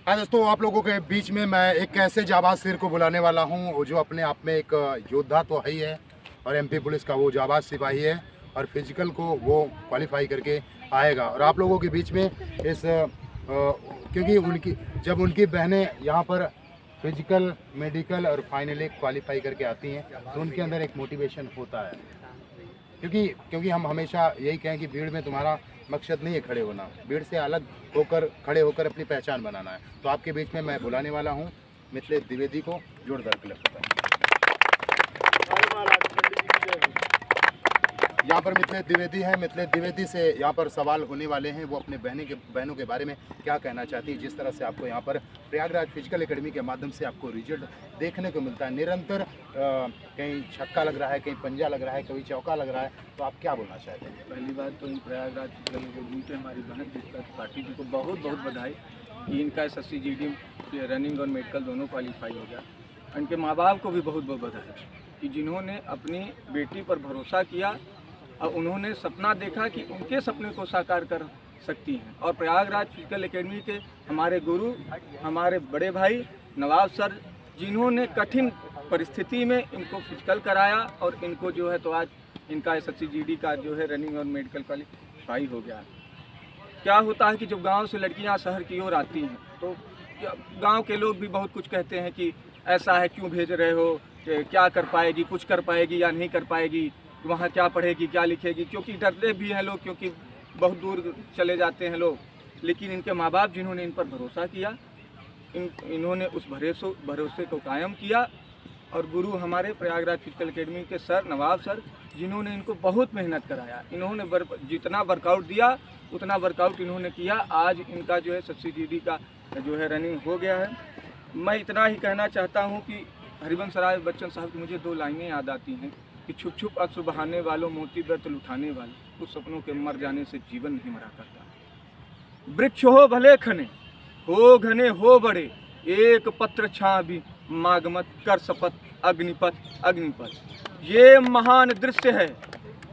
हाँ दोस्तों, आप लोगों के बीच में मैं एक ऐसे जाबाज सिर को बुलाने वाला हूँ जो अपने आप में एक योद्धा तो है ही है और एमपी पुलिस का वो जाबाज सिपाही है और फिजिकल को वो क्वालिफाई करके आएगा। और आप लोगों के बीच में इस क्योंकि जब उनकी बहनें यहाँ पर फिजिकल, मेडिकल और फाइनली क्वालिफाई करके आती हैं तो उनके अंदर एक मोटिवेशन होता है। क्योंकि हम हमेशा यही कहें कि भीड़ में तुम्हारा मकसद नहीं है खड़े होना, भीड़ से अलग होकर खड़े होकर अपनी पहचान बनाना है। तो आपके बीच में मैं बुलाने वाला हूं मिथिलेश द्विवेदी को। जोरदार क्लैप। यहाँ पर मिथिलेश द्विवेदी है। मिथिलेश द्विवेदी से यहाँ पर सवाल होने वाले हैं, वो अपने बहनों के बारे में क्या कहना चाहती है। जिस तरह से आपको यहाँ पर प्रयागराज फिजिकल एकेडमी के माध्यम से आपको रिजल्ट देखने को मिलता है निरंतर, कहीं छक्का लग रहा है, कहीं पंजा लग रहा है, कहीं चौका लग रहा है, तो आप क्या बोलना चाहते हैं? पहली बात तो प्रयागराज फिजिकल एकेडमी के हमारी बहन पार्टी जी को बहुत बहुत बधाई कि इनका SSC GD रनिंग और मेडिकल दोनों क्वालिफाई हो गया। इनके माँ बाप को भी बहुत बहुत बधाई कि जिन्होंने अपनी बेटी पर भरोसा किया और उन्होंने सपना देखा कि उनके सपने को साकार कर सकती हैं। और प्रयागराज फिजिकल एकेडमी के हमारे गुरु, हमारे बड़े भाई नवाब सर, जिन्होंने कठिन परिस्थिति में इनको फिजिकल कराया और इनको जो है तो आज इनका SSC GD का जो है रनिंग और मेडिकल क्वालिफाई हो गया। क्या होता है कि जब गांव से लड़कियां शहर की ओर आती हैं तो गांव के लोग भी बहुत कुछ कहते हैं कि ऐसा है, क्यों भेज रहे हो, क्या कर पाएगी, कुछ कर पाएगी या नहीं कर पाएगी, वहाँ क्या पढ़ेगी, क्या लिखेगी, क्योंकि डरते भी हैं लोग, क्योंकि बहुत दूर चले जाते हैं लोग। लेकिन इनके माँ बाप जिन्होंने इन पर भरोसा किया, इन्होंने उस भरोसे को कायम किया। और गुरु हमारे प्रयागराज फिजिकल एकेडमी के सर नवाब सर, जिन्होंने इनको बहुत मेहनत कराया, इन्होंने जितना वर्कआउट दिया उतना वर्कआउट इन्होंने किया। आज इनका जो है SSC GD का जो है रनिंग हो गया है। मैं इतना ही कहना चाहता हूँ कि हरिवंश राय बच्चन साहब की मुझे 2 लाइनें याद आती हैं कि छुप छुप अश्रु बहाने वालों, मोती व्रत लुटाने वाले, कुछ सपनों के मर जाने से जीवन नहीं मरा करता। वृक्ष हो भले खने, हो घने हो बड़े, एक पत्र छावी मागमत कर शपथ अग्निपथ अग्निपथ। ये महान दृश्य है,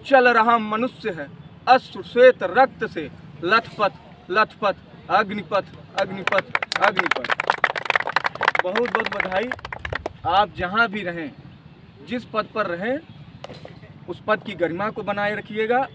चल रहा मनुष्य है, अश्रु श्वेत रक्त से लथपथ लथपथ, अग्निपथ अग्निपथ अग्निपथ। बहुत बहुत बधाई। आप जहाँ भी रहें, जिस पद पर रहें, उस पद की गरिमा को बनाए रखिएगा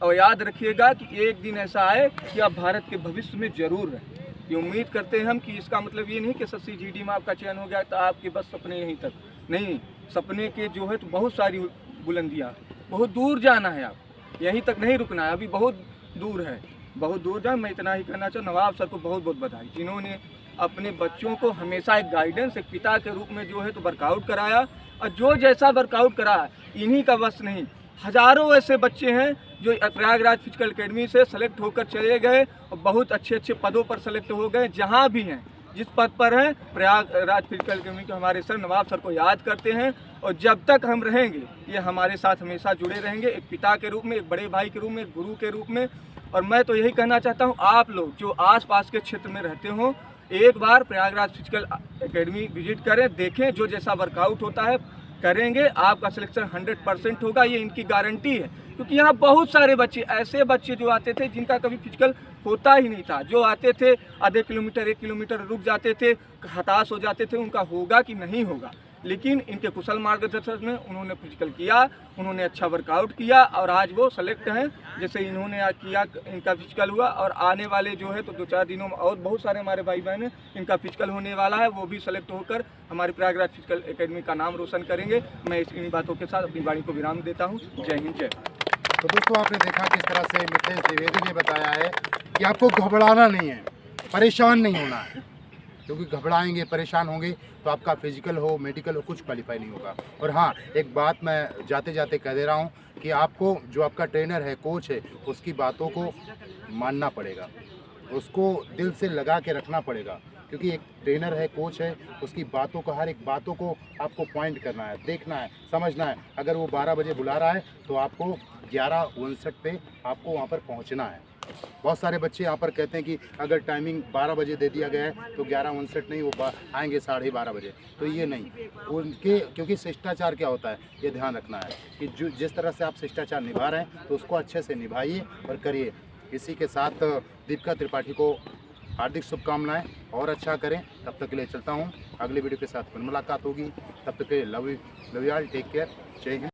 और याद रखिएगा कि एक दिन ऐसा आए कि आप भारत के भविष्य में जरूर रहें। ये उम्मीद करते हैं हम कि इसका मतलब ये नहीं कि SSC GD में आपका चयन हो गया तो आपके बस सपने यहीं तक नहीं, सपने के जो है तो बहुत सारी बुलंदियाँ, बहुत दूर जाना है। आप यहीं तक नहीं रुकना है, अभी बहुत दूर है, बहुत दूर जाए। मैं इतना ही कहना चाहूँ, नवाब सर को बहुत बहुत बधाई, जिन्होंने अपने बच्चों को हमेशा एक गाइडेंस, एक पिता के रूप में जो है तो वर्कआउट कराया। और जो जैसा वर्कआउट करा, इन्हीं का बस नहीं, हजारों ऐसे बच्चे हैं जो प्रयागराज फिजिकल एकेडमी से सेलेक्ट होकर चले गए और बहुत अच्छे अच्छे पदों पर सेलेक्ट हो गए। जहां भी हैं, जिस पद पर हैं, प्रयागराज फिजिकल एकेडमी के हमारे सर नवाब सर को याद करते हैं। और जब तक हम रहेंगे, ये हमारे साथ हमेशा जुड़े रहेंगे, एक पिता के रूप में, एक बड़े भाई के रूप में, एक गुरु के रूप में। और मैं तो यही कहना चाहता हूँ, आप लोग जो आस के क्षेत्र में रहते हो, एक बार प्रयागराज फिजिकल एकेडमी विजिट करें, देखें, जो जैसा वर्कआउट होता है करेंगे, आपका सिलेक्शन 100% होगा, ये इनकी गारंटी है। क्योंकि यहाँ बहुत सारे बच्चे, ऐसे बच्चे जो आते थे जिनका कभी फिजिकल होता ही नहीं था, जो आते थे आधे किलोमीटर 1 किलोमीटर रुक जाते थे, हताश हो जाते थे, उनका होगा कि नहीं होगा। लेकिन इनके कुशल मार्गदर्शन में उन्होंने फिजिकल किया, उन्होंने अच्छा वर्कआउट किया और आज वो सेलेक्ट हैं। जैसे इन्होंने किया, इनका फिजिकल हुआ और आने वाले जो है तो 2-4 दिनों में और बहुत सारे हमारे भाई बहन हैं, इनका फिजिकल होने वाला है, वो भी सेलेक्ट होकर हमारे प्रयागराज फिजिकल एकेडमी का नाम रोशन करेंगे। मैं इन बातों के साथ अपनी वाणी को विराम देता हूँ। जय हिंद, जय। तो दोस्तों, आपने देखा किस तरह से मिथिलेश द्विवेदी ने बताया है कि आपको घबराना नहीं है, परेशान नहीं होना है, क्योंकि घबराएंगे, परेशान होंगे तो आपका फिजिकल हो, मेडिकल हो, कुछ क्वालिफाई नहीं होगा। और हाँ, एक बात मैं जाते जाते कह दे रहा हूँ कि आपको जो आपका ट्रेनर है, कोच है, उसकी बातों को मानना पड़ेगा, उसको दिल से लगा के रखना पड़ेगा। क्योंकि एक ट्रेनर है, कोच है, उसकी बातों को, हर एक बातों को आपको पॉइंट करना है, देखना है, समझना है। अगर वो 12 बजे बुला रहा है तो आपको 11:59 पे आपको वहाँ पर पहुँचना है। बहुत सारे बच्चे यहाँ पर कहते हैं कि अगर टाइमिंग 12 बजे दे दिया गया है तो 11:59 नहीं, वो आएंगे 12:30 बजे, तो ये नहीं उनके, क्योंकि शिष्टाचार क्या होता है ये ध्यान रखना है कि जो जिस तरह से आप शिष्टाचार निभा रहे हैं तो उसको अच्छे से निभाइए और करिए। इसी के साथ दीपिका त्रिपाठी को हार्दिक शुभकामनाएं और अच्छा करें। तब तक के लिए चलता हूँ, अगले वीडियो के साथ फिर मुलाकात होगी। तब तक के लिए love you all, take care, जय हिंद।